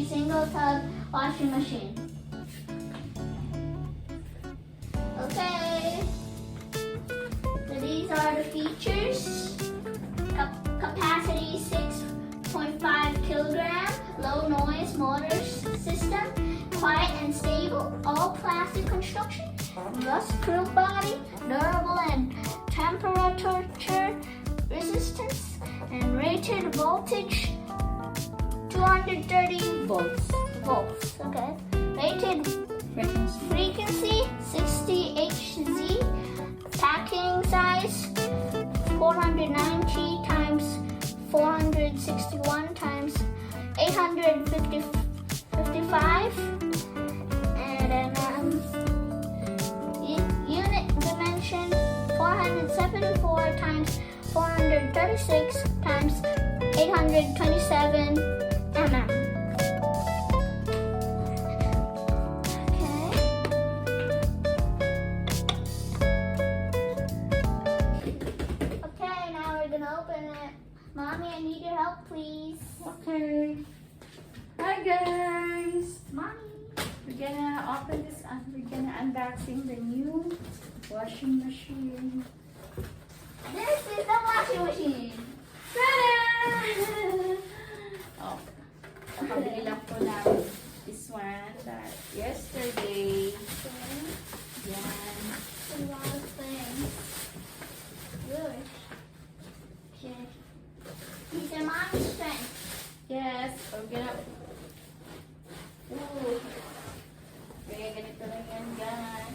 Single tub washing machine. Okay, so these are the features. Capacity 6.5 kilogram, low noise motor system, quiet and stable, all plastic construction, rust-proof body, durable and temperature resistance, and rated voltage 230 volts. Okay. Rated frequency 60 Hz. Packing size 490 times 461 times 855. And then unit dimension 474 times 436 times 827 mm. Okay, now we're gonna open it. Mommy, I need your help, please. Okay. Hi guys. Mommy. We're gonna open this and we're gonna unboxing the new washing machine. This is the washing machine. Ta-da! Oh, nakabili lang po namin this one that yesterday. Yan. A lot of things. Good. Okay. These are mommy's strength. Yes, we're gonna... Ooh. Kaya ganito lang yan, guys.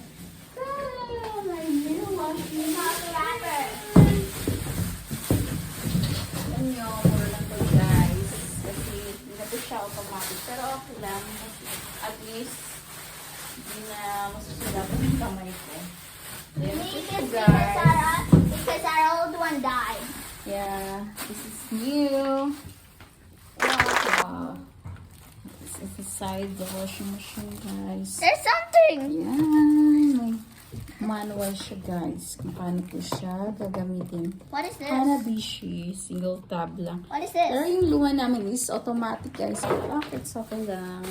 Ah, my new washing Coffee wrapper. Alam nyo, mura lang to guys. Kasi hindi na po siya automatic. Pero okay lang. At least, hindi na masusulap yung kamay ko. Ayan po siya guys. Because our old one died. Yeah, this is new. Wow. This is inside the washing machine guys. There's something. Yan. May manual siya guys. Kung paano po siya gagamitin. What is this? Hanabishi. Single tab lang. What is Pero this? yung luha namin is automatic guys. So, it's okay lang.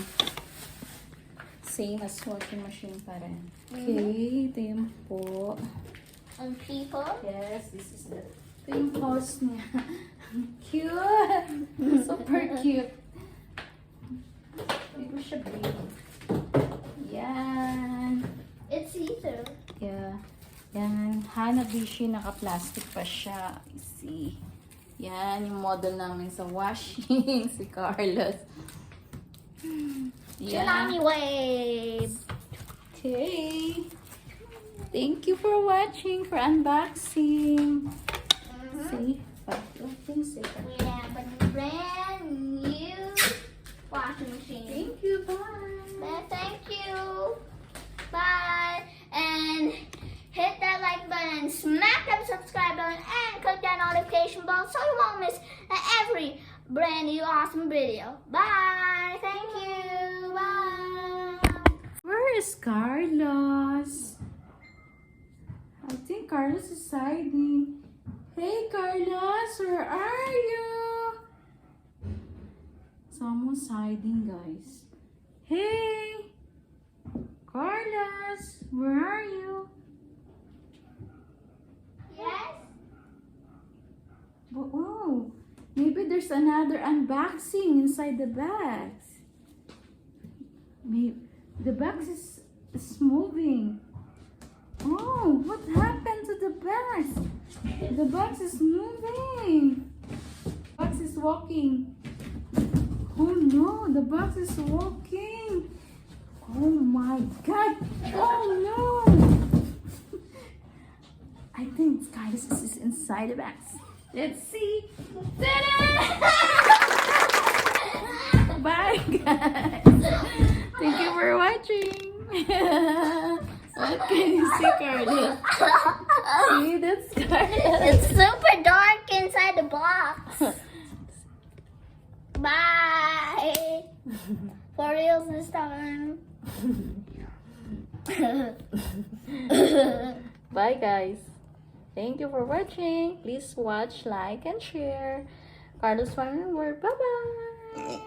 Same as washing machine pa rin. Okay, ito yung po. And people. Yes, this is the... Ito yung hose niya. Cute! Super cute. Hindi ko siya big. Yan. It's see-through. Yeah. Yan. Hanabishi, naka-plastic pa siya. See. Yan, yung model namin sa washing. Si Carlos. Tsunami wave. Okay. Thank you for watching, for unboxing. See? We have a brand new washing machine. Thank you. Bye. Thank you. Bye. And hit that like button, smack that subscribe button, and click that notification bell so you won't miss every brand new awesome video. Bye. Thank you. Bye. Where is Carlos? I think Carlos is hiding. Hey Carlos, where are you? Someone's hiding, guys. Hey, Carlos, where are you? Yes. Oh, maybe there's another unboxing inside the bags. Maybe the box is moving. Oh, what happened to the box? The box is moving. The box is walking. Oh no, the box is walking. Oh my god. Oh no. I think Carlos is inside the box. Let's see. Ta-da! Bye guys. Thank you for watching. What can you see, Carlos? See, that's Carlos. It's super For reals this time. Bye guys. Thank you for watching. Please watch, like, and share. Carlos Family World. Bye-bye.